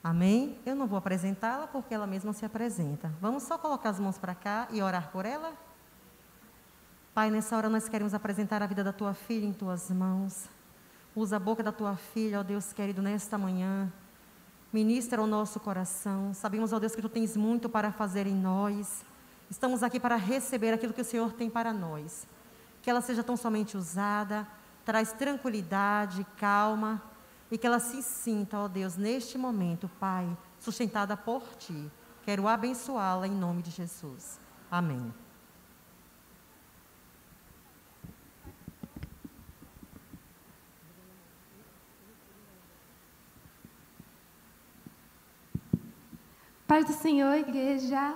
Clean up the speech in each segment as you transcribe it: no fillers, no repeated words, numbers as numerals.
Amém? Eu não vou apresentá-la porque ela mesma se apresenta. Vamos só colocar as mãos para cá e orar por ela? Pai, nessa hora nós queremos apresentar a vida da tua filha em tuas mãos. Usa a boca da tua filha, ó Deus querido, nesta manhã. Ministra o nosso coração. Sabemos, ó Deus, que tu tens muito para fazer em nós. Estamos aqui para receber aquilo que o Senhor tem para nós. Que ela seja tão somente usada, traz tranquilidade, calma, e que ela se sinta, ó Deus, neste momento, Pai, sustentada por Ti. Quero abençoá-la em nome de Jesus. Amém. Paz do Senhor, igreja.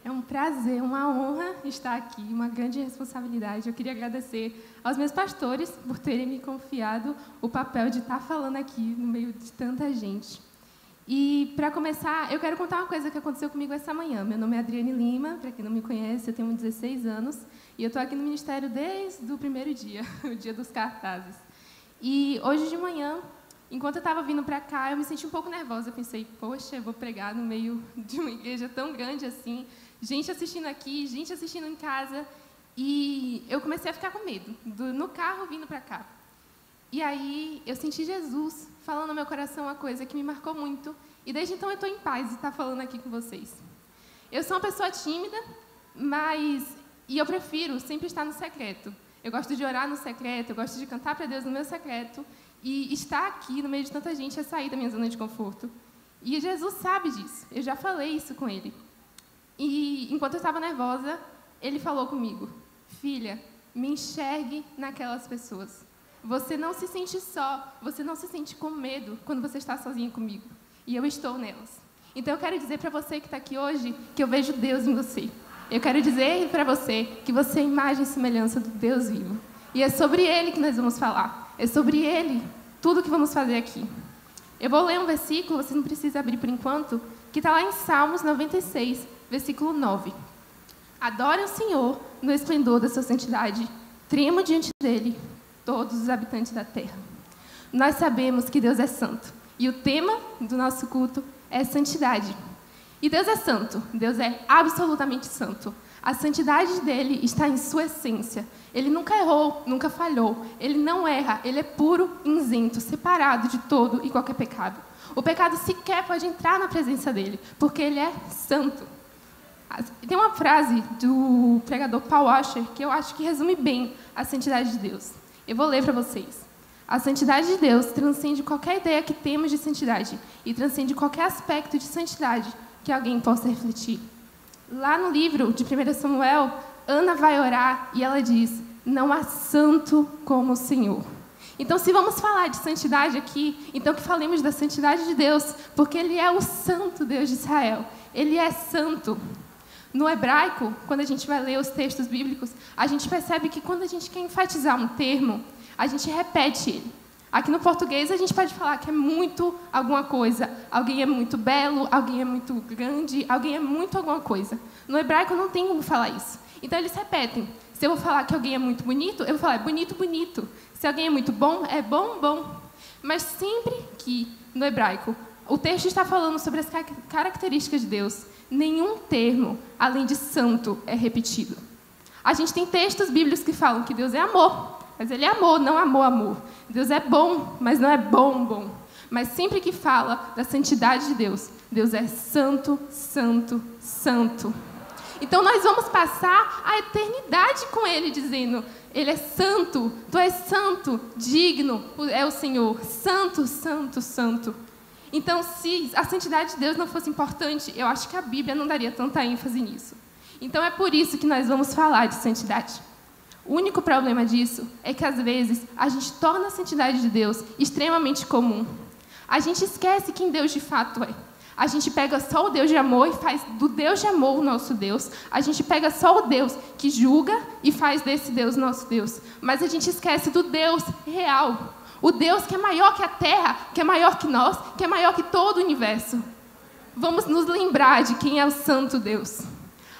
É um prazer, uma honra estar aqui, uma grande responsabilidade. Eu queria agradecer aos meus pastores por terem me confiado o papel de estar falando aqui no meio de tanta gente. E, para começar, eu quero contar uma coisa que aconteceu comigo essa manhã. Meu nome é Adriane Lima, para quem não me conhece, eu tenho 16 anos, e eu estou aqui no ministério desde o primeiro dia, o dia dos cartazes. E hoje de manhã, enquanto eu estava vindo para cá, eu me senti um pouco nervosa. Eu pensei, poxa, eu vou pregar no meio de uma igreja tão grande assim, gente assistindo aqui, gente assistindo em casa. E eu comecei a ficar com medo, no carro vindo para cá. E aí eu senti Jesus falando no meu coração uma coisa que me marcou muito. E desde então eu estou em paz de estar falando aqui com vocês. Eu sou uma pessoa tímida, e eu prefiro sempre estar no secreto. Eu gosto de orar no secreto, eu gosto de cantar para Deus no meu secreto. E estar aqui no meio de tanta gente é sair da minha zona de conforto. E Jesus sabe disso. Eu já falei isso com ele. E enquanto eu estava nervosa, ele falou comigo: filha, me enxergue naquelas pessoas. Você não se sente só, você não se sente com medo quando você está sozinha comigo. E eu estou nelas. Então eu quero dizer para você que está aqui hoje que eu vejo Deus em você. Eu quero dizer para você que você é imagem e semelhança do Deus vivo. E é sobre Ele que nós vamos falar. É sobre Ele, tudo que vamos fazer aqui. Eu vou ler um versículo, você não precisa abrir por enquanto, que está lá em Salmos 96, versículo 9. Adore o Senhor no esplendor da sua santidade. Tremam diante dEle todos os habitantes da terra. Nós sabemos que Deus é santo. E o tema do nosso culto é santidade. E Deus é santo. Deus é absolutamente santo. A santidade dele está em sua essência. Ele nunca errou, nunca falhou. Ele não erra, ele é puro, isento, separado de todo e qualquer pecado. O pecado sequer pode entrar na presença dele, porque ele é santo. Tem uma frase do pregador Paul Washer que eu acho que resume bem a santidade de Deus. Eu vou ler para vocês. A santidade de Deus transcende qualquer ideia que temos de santidade e transcende qualquer aspecto de santidade que alguém possa refletir. Lá no livro de 1 Samuel, Ana vai orar e ela diz: não há santo como o Senhor. Então, se vamos falar de santidade aqui, então que falemos da santidade de Deus, porque Ele é o santo Deus de Israel. Ele é santo. No hebraico, quando a gente vai ler os textos bíblicos, a gente percebe que quando a gente quer enfatizar um termo, a gente repete ele. Aqui no português, a gente pode falar que é muito alguma coisa. Alguém é muito belo, alguém é muito grande, alguém é muito alguma coisa. No hebraico, não tem como falar isso. Então, eles repetem. Se eu vou falar que alguém é muito bonito, eu vou falar é bonito, bonito. Se alguém é muito bom, é bom, bom. Mas sempre que, no hebraico, o texto está falando sobre as características de Deus, nenhum termo, além de santo, é repetido. A gente tem textos bíblicos que falam que Deus é amor, mas Ele é amor, não amor, amor. Deus é bom, mas não é bom, bom. Mas sempre que fala da santidade de Deus, Deus é santo, santo, santo. Então nós vamos passar a eternidade com Ele, dizendo: Ele é santo, Tu és santo, digno é o Senhor, santo, santo, santo. Então, se a santidade de Deus não fosse importante, eu acho que a Bíblia não daria tanta ênfase nisso. Então, é por isso que nós vamos falar de santidade. O único problema disso é que, às vezes, a gente torna a santidade de Deus extremamente comum. A gente esquece quem Deus de fato é. A gente pega só o Deus de amor e faz do Deus de amor o nosso Deus. A gente pega só o Deus que julga e faz desse Deus nosso Deus. Mas a gente esquece do Deus real. O Deus que é maior que a terra, que é maior que nós, que é maior que todo o universo. Vamos nos lembrar de quem é o santo Deus.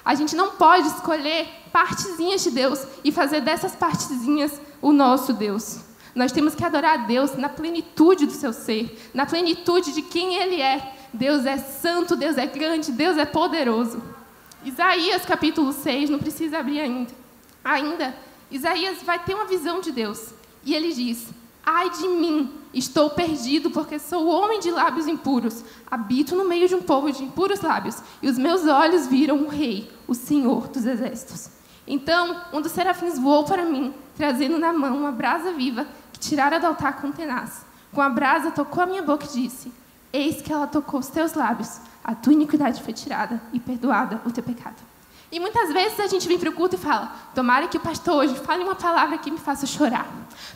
A gente não pode escolher partezinhas de Deus e fazer dessas partezinhas o nosso Deus. Nós temos que adorar a Deus na plenitude do seu ser, na plenitude de quem Ele é. Deus é santo, Deus é grande, Deus é poderoso. Isaías capítulo 6, não precisa abrir ainda. Isaías vai ter uma visão de Deus. E ele diz: ai de mim, estou perdido, porque sou homem de lábios impuros. Habito no meio de um povo de impuros lábios, e os meus olhos viram o Rei, o Senhor dos Exércitos. Então, um dos serafins voou para mim, trazendo na mão uma brasa viva, que tirara do altar com tenaz. Com a brasa tocou a minha boca e disse: eis que ela tocou os teus lábios, a tua iniquidade foi tirada e perdoada o teu pecado. E muitas vezes a gente vem para o culto e fala: tomara que o pastor hoje fale uma palavra que me faça chorar.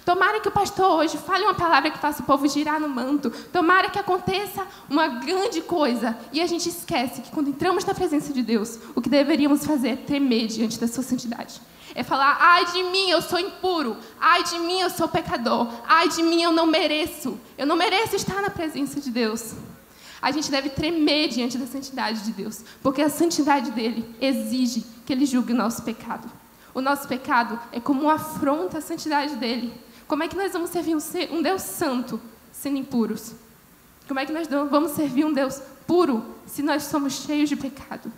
Tomara que o pastor hoje fale uma palavra que faça o povo girar no manto. Tomara que aconteça uma grande coisa. E a gente esquece que quando entramos na presença de Deus, o que deveríamos fazer é tremer diante da sua santidade. É falar: ai de mim, eu sou impuro. Ai de mim, eu sou pecador. Ai de mim, eu não mereço. Eu não mereço estar na presença de Deus. A gente deve tremer diante da santidade de Deus, porque a santidade dele exige que ele julgue o nosso pecado. O nosso pecado é como uma afronta à santidade dele. Como é que nós vamos servir um Deus santo sendo impuros? Como é que nós vamos servir um Deus puro se nós somos cheios de pecado?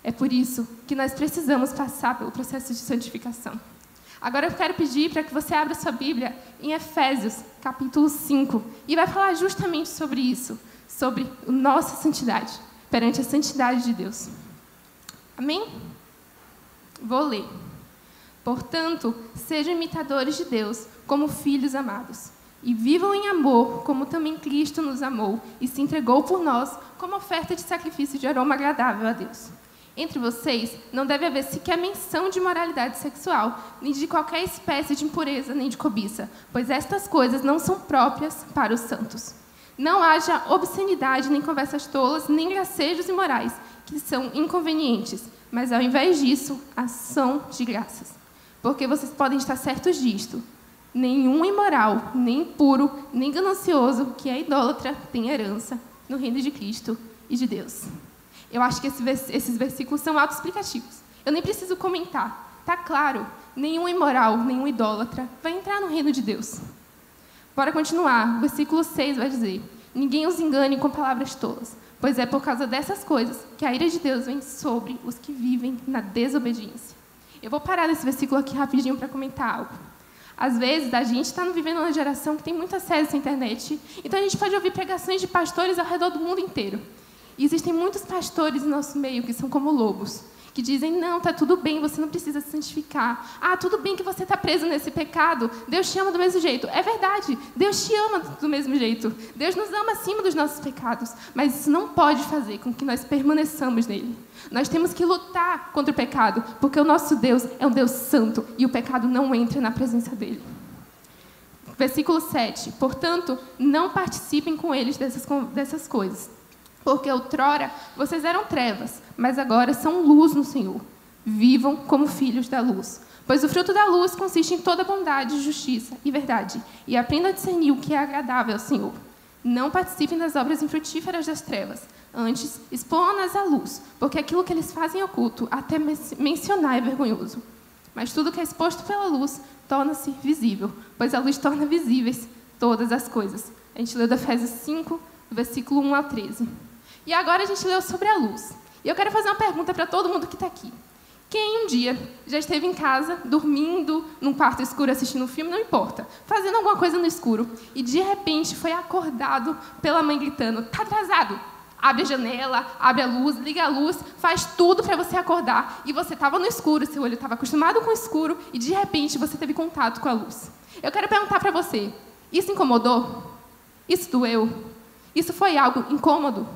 É por isso que nós precisamos passar pelo processo de santificação. Agora eu quero pedir para que você abra sua Bíblia em Efésios, capítulo 5, e vai falar justamente sobre isso, sobre a nossa santidade, perante a santidade de Deus. Amém? Vou ler. Portanto, sejam imitadores de Deus, como filhos amados, e vivam em amor, como também Cristo nos amou, e se entregou por nós, como oferta de sacrifício de aroma agradável a Deus. Entre vocês não deve haver sequer menção de imoralidade sexual, nem de qualquer espécie de impureza, nem de cobiça, pois estas coisas não são próprias para os santos. Não haja obscenidade, nem conversas tolas, nem gracejos imorais, que são inconvenientes, mas, ao invés disso, ação de graças. Porque vocês podem estar certos disto: nenhum imoral, nem impuro, nem ganancioso, que é idólatra, tem herança no reino de Cristo e de Deus. Eu acho que esses versículos são autoexplicativos. Eu nem preciso comentar. Está claro, nenhum imoral, nenhum idólatra vai entrar no reino de Deus. Bora continuar. O versículo 6 vai dizer: ninguém os engane com palavras tolas, pois é por causa dessas coisas que a ira de Deus vem sobre os que vivem na desobediência. Eu vou parar nesse versículo aqui rapidinho para comentar algo. Às vezes, a gente está vivendo uma geração que tem muito acesso à internet, então a gente pode ouvir pregações de pastores ao redor do mundo inteiro. E existem muitos pastores no nosso meio que são como lobos, que dizem: não, está tudo bem, você não precisa se santificar. Ah, tudo bem que você está preso nesse pecado, Deus te ama do mesmo jeito. É verdade, Deus te ama do mesmo jeito. Deus nos ama acima dos nossos pecados, mas isso não pode fazer com que nós permaneçamos nele. Nós temos que lutar contra o pecado, porque o nosso Deus é um Deus santo e o pecado não entra na presença dele. Versículo 7. Portanto, não participem com eles dessas coisas, porque outrora vocês eram trevas, mas agora são luz no Senhor. Vivam como filhos da luz. Pois o fruto da luz consiste em toda bondade, justiça e verdade. E aprendam a discernir o que é agradável ao Senhor. Não participem das obras infrutíferas das trevas. Antes, exponham-nas à luz, porque aquilo que eles fazem oculto, até mencionar, é vergonhoso. Mas tudo que é exposto pela luz torna-se visível, pois a luz torna visíveis todas as coisas. A gente leu do Efésios 5, versículo 1 ao 13. E agora a gente leu sobre a luz. E eu quero fazer uma pergunta para todo mundo que está aqui. Quem um dia já esteve em casa, dormindo, num quarto escuro, assistindo um filme, não importa, fazendo alguma coisa no escuro, e de repente foi acordado pela mãe gritando: "Está atrasado!" Abre a janela, abre a luz, liga a luz, faz tudo para você acordar, e você estava no escuro, seu olho estava acostumado com o escuro, e de repente você teve contato com a luz. Eu quero perguntar para você: isso incomodou? Isso doeu? Isso foi algo incômodo?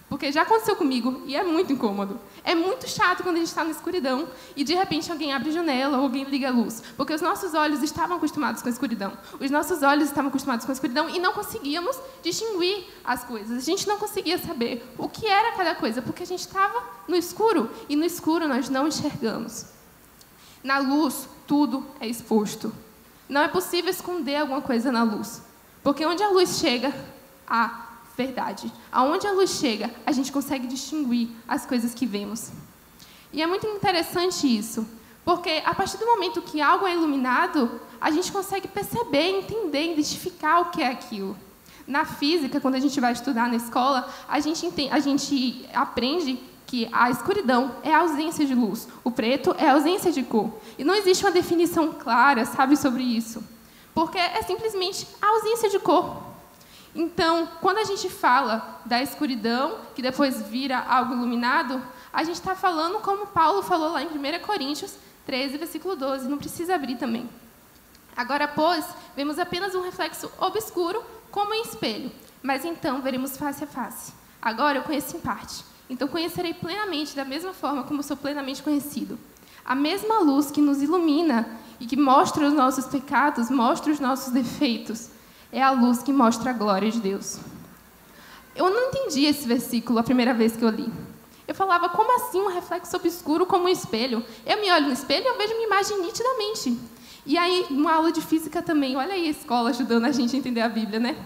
Porque já aconteceu comigo e é muito incômodo. É muito chato quando a gente está na escuridão e, de repente, alguém abre a janela ou alguém liga a luz. Porque os nossos olhos estavam acostumados com a escuridão. Os nossos olhos estavam acostumados com a escuridão e não conseguíamos distinguir as coisas. A gente não conseguia saber o que era cada coisa, porque a gente estava no escuro. E no escuro nós não enxergamos. Na luz, tudo é exposto. Não é possível esconder alguma coisa na luz. Porque onde a luz chega, há verdade. Aonde a luz chega, a gente consegue distinguir as coisas que vemos. E é muito interessante isso, Porque a partir do momento que algo é iluminado, a gente consegue perceber, entender, identificar o que é aquilo. Na física, quando a gente vai estudar na escola, a gente aprende que a escuridão é a ausência de luz, o preto é a ausência de cor. E não existe uma definição clara, sabe, sobre isso. Porque é simplesmente a ausência de cor. Então, quando a gente fala da escuridão, que depois vira algo iluminado, a gente está falando como Paulo falou lá em 1 Coríntios 13, versículo 12. Não precisa abrir também. Agora, pois, vemos apenas um reflexo obscuro, como em espelho. Mas então veremos face a face. Agora eu conheço em parte. Então conhecerei plenamente, da mesma forma como sou plenamente conhecido. A mesma luz que nos ilumina e que mostra os nossos pecados, mostra os nossos defeitos, é a luz que mostra a glória de Deus. Eu não entendi esse versículo a primeira vez que eu li. Eu falava, como assim um reflexo obscuro como um espelho? Eu me olho no espelho e eu vejo minha imagem nitidamente. E aí, numa aula de física também, olha aí a escola ajudando a gente a entender a Bíblia, né?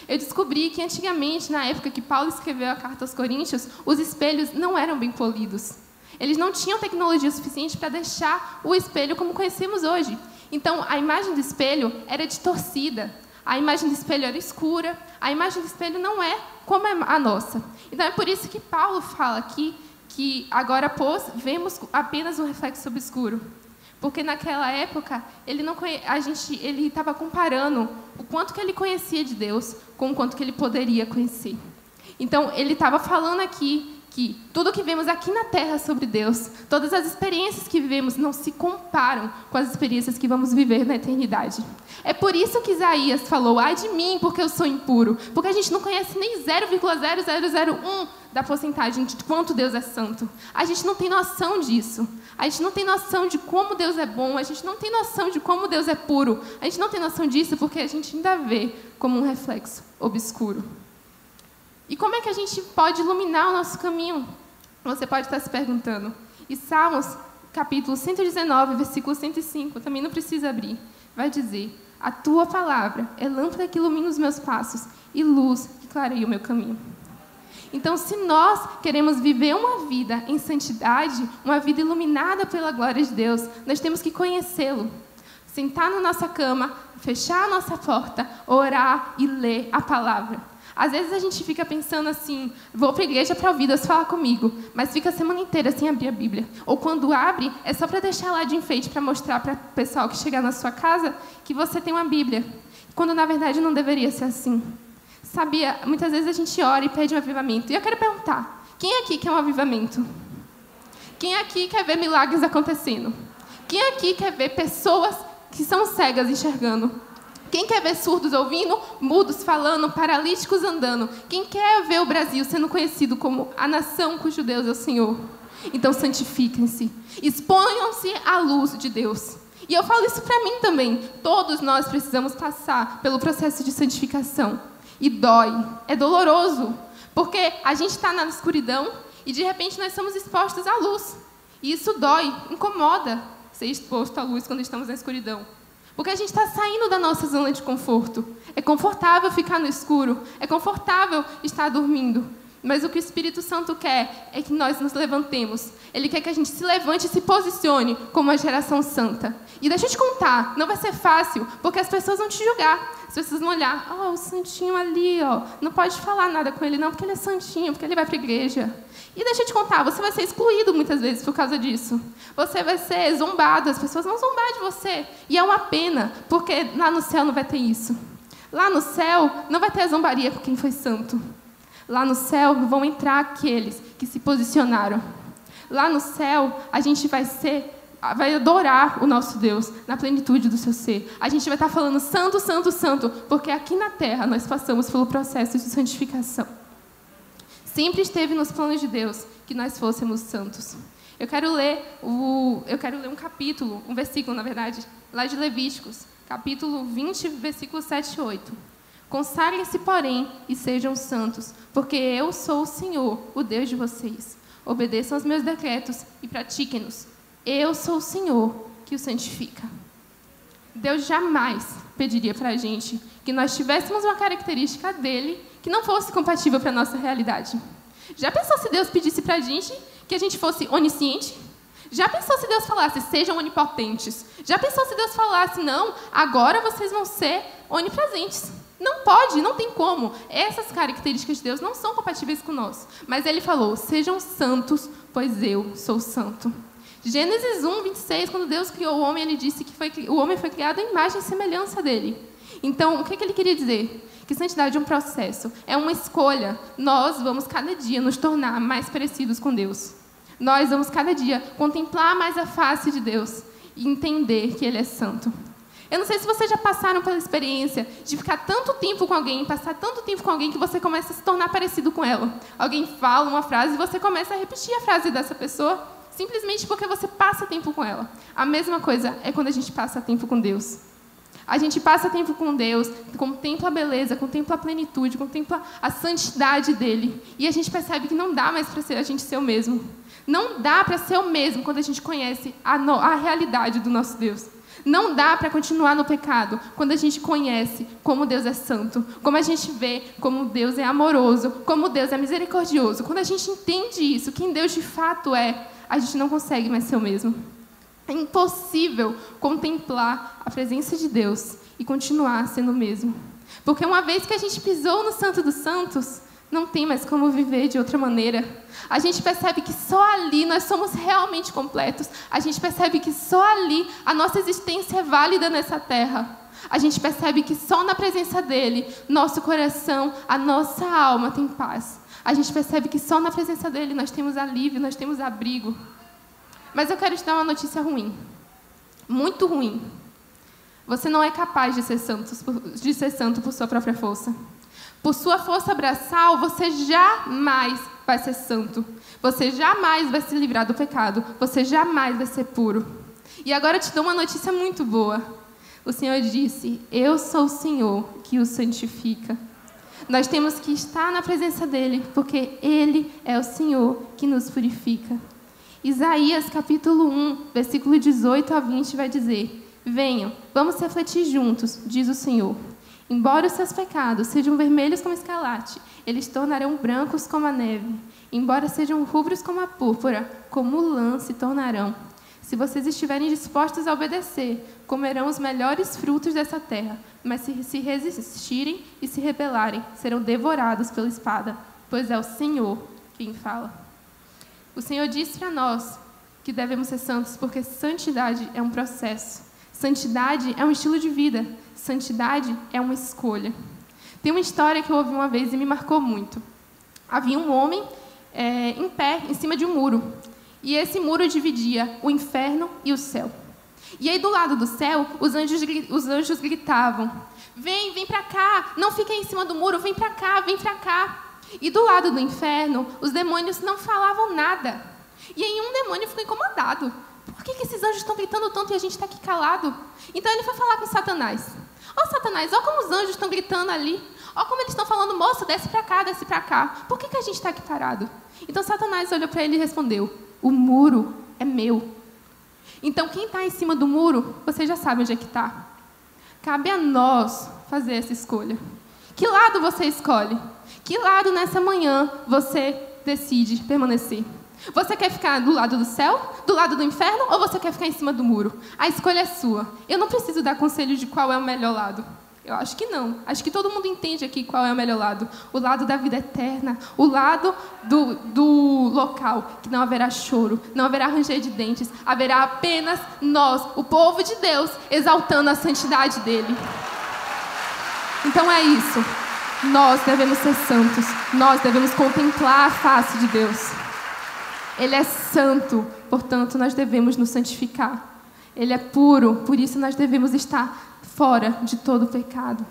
Eu descobri que antigamente, na época que Paulo escreveu a carta aos Coríntios, os espelhos não eram bem polidos. Eles não tinham tecnologia suficiente para deixar o espelho como conhecemos hoje. Então, a imagem do espelho era distorcida, a imagem do espelho era escura, a imagem do espelho não é como é a nossa. Então, é por isso que Paulo fala aqui que agora, pois, vemos apenas um reflexo obscuro. Porque naquela época, ele estava comparando o quanto que ele conhecia de Deus com o quanto que ele poderia conhecer. Então, ele estava falando aqui que tudo que vemos aqui na Terra sobre Deus, todas as experiências que vivemos não se comparam com as experiências que vamos viver na eternidade. É por isso que Isaías falou, ai de mim, porque eu sou impuro. Porque a gente não conhece nem 0,0001 da porcentagem de quanto Deus é santo. A gente não tem noção disso. A gente não tem noção de como Deus é bom, a gente não tem noção de como Deus é puro. A gente não tem noção disso porque a gente ainda vê como um reflexo obscuro. E como é que a gente pode iluminar o nosso caminho? Você pode estar se perguntando. E Salmos, capítulo 119, versículo 105, também não precisa abrir. Vai dizer, a tua palavra é lâmpada que ilumina os meus passos e luz que clareia o meu caminho. Então, se nós queremos viver uma vida em santidade, uma vida iluminada pela glória de Deus, nós temos que conhecê-lo. Sentar na nossa cama, fechar a nossa porta, orar e ler a palavra. Às vezes a gente fica pensando assim, vou para a igreja para ouvir Deus falar comigo, mas fica a semana inteira sem abrir a Bíblia. Ou quando abre, é só para deixar lá de enfeite, para mostrar para o pessoal que chegar na sua casa que você tem uma Bíblia. Quando, na verdade, não deveria ser assim. Sabia, muitas vezes a gente ora e pede um avivamento. E eu quero perguntar, quem aqui quer um avivamento? Quem aqui quer ver milagres acontecendo? Quem aqui quer ver pessoas que são cegas enxergando? Quem quer ver surdos ouvindo, mudos falando, paralíticos andando? Quem quer ver o Brasil sendo conhecido como a nação cujo Deus é o Senhor? Então santifiquem-se, exponham-se à luz de Deus. E eu falo isso para mim também. Todos nós precisamos passar pelo processo de santificação. E dói, é doloroso, porque a gente está na escuridão e de repente nós somos expostos à luz. E isso dói, incomoda ser exposto à luz quando estamos na escuridão. Porque a gente está saindo da nossa zona de conforto. É confortável ficar no escuro, é confortável estar dormindo. Mas o que o Espírito Santo quer é que nós nos levantemos. Ele quer que a gente se levante e se posicione como uma geração santa. E deixa eu te contar, não vai ser fácil, porque as pessoas vão te julgar. As pessoas vão olhar, o santinho ali, não pode falar nada com ele não, porque ele é santinho, porque ele vai para a igreja. E deixa eu te contar, você vai ser excluído muitas vezes por causa disso. Você vai ser zombado, as pessoas vão zombar de você. E é uma pena, porque lá no céu não vai ter isso. Lá no céu não vai ter a zombaria com quem foi santo. Lá no céu vão entrar aqueles que se posicionaram. Lá no céu a gente vai adorar o nosso Deus na plenitude do seu ser. A gente vai estar falando santo, santo, santo, porque aqui na terra nós passamos pelo processo de santificação. Sempre esteve nos planos de Deus que nós fôssemos santos. Eu quero ler um capítulo, um versículo, na verdade, lá de Levíticos, capítulo 20, versículos 7 e 8. Consagrem-se, porém, e sejam santos, porque eu sou o Senhor, o Deus de vocês. Obedeçam aos meus decretos e pratiquem-nos. Eu sou o Senhor que o santifica. Deus jamais pediria para a gente que nós tivéssemos uma característica dele que não fosse compatível para a nossa realidade. Já pensou se Deus pedisse para a gente que a gente fosse onisciente? Já pensou se Deus falasse, sejam onipotentes? Já pensou se Deus falasse, não, agora vocês vão ser onipresentes? Não pode, não tem como. Essas características de Deus não são compatíveis com nós. Mas ele falou, sejam santos, pois eu sou santo. Gênesis 1, 26, quando Deus criou o homem, ele disse que o homem foi criado à imagem e semelhança dele. Então, o que ele queria dizer? Que santidade é um processo, é uma escolha. Nós vamos cada dia nos tornar mais parecidos com Deus. Nós vamos cada dia contemplar mais a face de Deus e entender que Ele é santo. Eu não sei se vocês já passaram pela experiência de ficar tanto tempo com alguém, passar tanto tempo com alguém que você começa a se tornar parecido com ela. Alguém fala uma frase e você começa a repetir a frase dessa pessoa simplesmente porque você passa tempo com ela. A mesma coisa é quando a gente passa tempo com Deus. A gente passa tempo com Deus, contempla a beleza, contempla a plenitude, contempla a santidade dEle. E a gente percebe que não dá mais para a gente ser o mesmo. Não dá para ser o mesmo quando a gente conhece a realidade do nosso Deus. Não dá para continuar no pecado quando a gente conhece como Deus é santo, como a gente vê como Deus é amoroso, como Deus é misericordioso. Quando a gente entende isso, quem Deus de fato é, a gente não consegue mais ser o mesmo. É impossível contemplar a presença de Deus e continuar sendo o mesmo. Porque uma vez que a gente pisou no Santo dos Santos, não tem mais como viver de outra maneira. A gente percebe que só ali nós somos realmente completos. A gente percebe que só ali a nossa existência é válida nessa terra. A gente percebe que só na presença dEle, nosso coração, a nossa alma tem paz. A gente percebe que só na presença dEle nós temos alívio, nós temos abrigo. Mas eu quero te dar uma notícia ruim. Muito ruim. Você não é capaz de ser santo por sua própria força. Por sua força braçal, você jamais vai ser santo. Você jamais vai se livrar do pecado. Você jamais vai ser puro. E agora eu te dou uma notícia muito boa. O Senhor disse, eu sou o Senhor que o santifica. Nós temos que estar na presença dEle, porque Ele é o Senhor que nos purifica. Isaías capítulo 1, versículo 18 a 20 vai dizer, venham, vamos refletir juntos, diz o Senhor. Embora os seus pecados sejam vermelhos como escarlate, eles tornarão brancos como a neve. Embora sejam rubros como a púrpura, como lã se tornarão. Se vocês estiverem dispostos a obedecer, comerão os melhores frutos dessa terra. Mas se resistirem e se rebelarem, serão devorados pela espada, pois é o Senhor quem fala. O Senhor diz para nós que devemos ser santos, porque santidade é um processo. Santidade é um estilo de vida. Santidade é uma escolha. Tem uma história que eu ouvi uma vez e me marcou muito. Havia um homem em pé, em cima de um muro. E esse muro dividia o inferno e o céu. E aí, do lado do céu, os anjos gritavam, vem para cá, não fiquem em cima do muro, vem para cá, vem para cá. E do lado do inferno, os demônios não falavam nada. E aí um demônio ficou incomodado. Por que esses anjos estão gritando tanto e a gente está aqui calado? Então ele foi falar com Satanás. Ó Satanás, ó como os anjos estão gritando ali. Ó como eles estão falando, moço, desce para cá, desce para cá. Por que a gente está aqui parado? Então Satanás olhou para ele e respondeu, o muro é meu. Então quem está em cima do muro, você já sabe onde é que está. Cabe a nós fazer essa escolha. Que lado você escolhe? Que lado nessa manhã você decide permanecer? Você quer ficar do lado do céu, do lado do inferno, ou você quer ficar em cima do muro? A escolha é sua. Eu não preciso dar conselho de qual é o melhor lado. Eu acho que não. Acho que todo mundo entende aqui qual é o melhor lado. O lado da vida eterna, o lado do local, que não haverá choro, não haverá ranger de dentes, haverá apenas nós, o povo de Deus, exaltando a santidade dEle. Então é isso. Nós devemos ser santos. Nós devemos contemplar a face de Deus. Ele é santo, portanto, nós devemos nos santificar. Ele é puro, por isso nós devemos estar fora de todo pecado.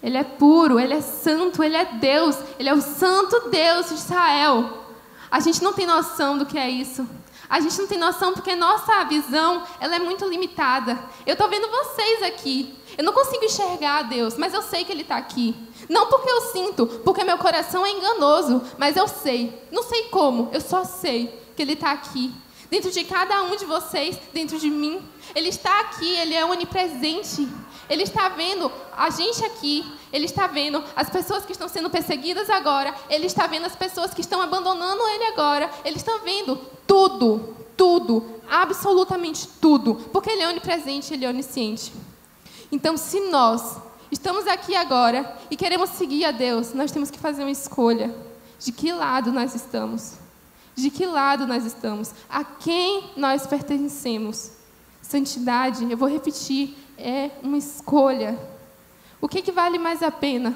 Ele é puro, Ele é santo, Ele é Deus. Ele é o santo Deus de Israel. A gente não tem noção do que é isso. A gente não tem noção porque nossa visão ela é muito limitada. Eu estou vendo vocês aqui. Eu não consigo enxergar a Deus, mas eu sei que Ele está aqui. Não porque eu sinto, porque meu coração é enganoso, mas eu sei. Não sei como, eu só sei que Ele está aqui. Dentro de cada um de vocês, dentro de mim. Ele está aqui, Ele é onipresente. Ele está vendo a gente aqui. Ele está vendo as pessoas que estão sendo perseguidas agora. Ele está vendo as pessoas que estão abandonando Ele agora. Ele está vendo tudo, tudo, absolutamente tudo, porque Ele é onipresente, Ele é onisciente. Então, se nós estamos aqui agora e queremos seguir a Deus, nós temos que fazer uma escolha. De que lado nós estamos? De que lado nós estamos? A quem nós pertencemos? Santidade, eu vou repetir, é uma escolha. O que vale mais a pena?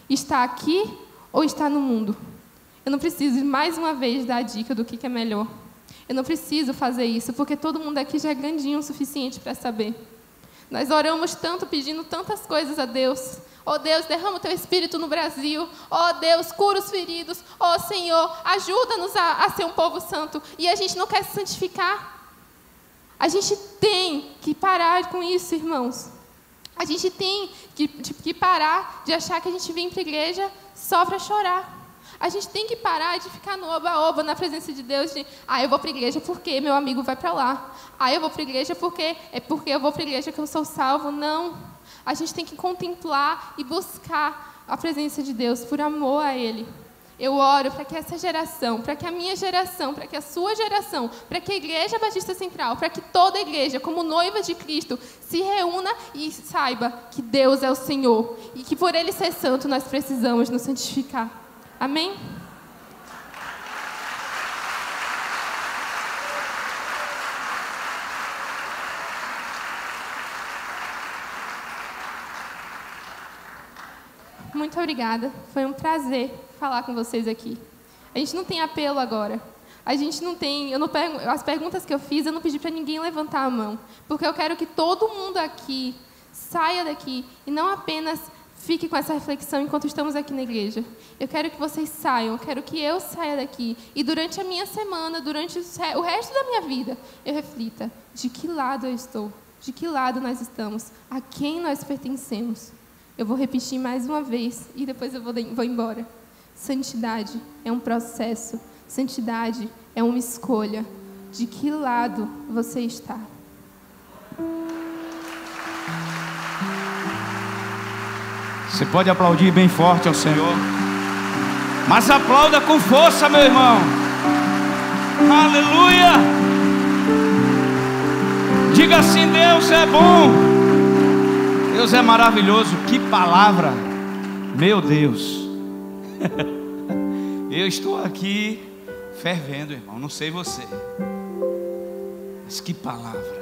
Estar aqui ou estar no mundo? Eu não preciso, mais uma vez, dar a dica do que é melhor. Eu não preciso fazer isso, porque todo mundo aqui já é grandinho o suficiente para saber. Nós oramos tanto, pedindo tantas coisas a Deus. Oh Deus, derrama o Teu Espírito no Brasil. Oh Deus, cura os feridos. Oh Senhor, ajuda-nos a ser um povo santo. E a gente não quer se santificar. A gente tem que parar com isso, irmãos. A gente tem que parar de achar que a gente vem para a igreja só para chorar. A gente tem que parar de ficar no oba-oba, na presença de Deus, eu vou para a igreja porque meu amigo vai para lá. Eu vou para a igreja porque eu vou para a igreja que eu sou salvo. Não. A gente tem que contemplar e buscar a presença de Deus por amor a Ele. Eu oro para que essa geração, para que a minha geração, para que a sua geração, para que a Igreja Batista Central, para que toda a igreja, como noiva de Cristo, se reúna e saiba que Deus é o Senhor e que por Ele ser santo nós precisamos nos santificar. Amém? Muito obrigada. Foi um prazer falar com vocês aqui. A gente não tem apelo agora. A gente não tem... as perguntas que eu fiz, eu não pedi para ninguém levantar a mão. Porque eu quero que todo mundo aqui saia daqui e não apenas fique com essa reflexão enquanto estamos aqui na igreja. Eu quero que vocês saiam, eu quero que eu saia daqui. E durante a minha semana, durante o resto da minha vida, eu reflita de que lado eu estou, de que lado nós estamos, a quem nós pertencemos. Eu vou repetir mais uma vez e depois eu vou embora. Santidade é um processo. Santidade é uma escolha. De que lado você está? Você pode aplaudir bem forte ao Senhor. Mas aplauda com força, meu irmão. Aleluia! Diga assim: Deus é bom. Deus é maravilhoso. Que palavra! Meu Deus! Eu estou aqui fervendo, irmão. Não sei você, mas que palavra!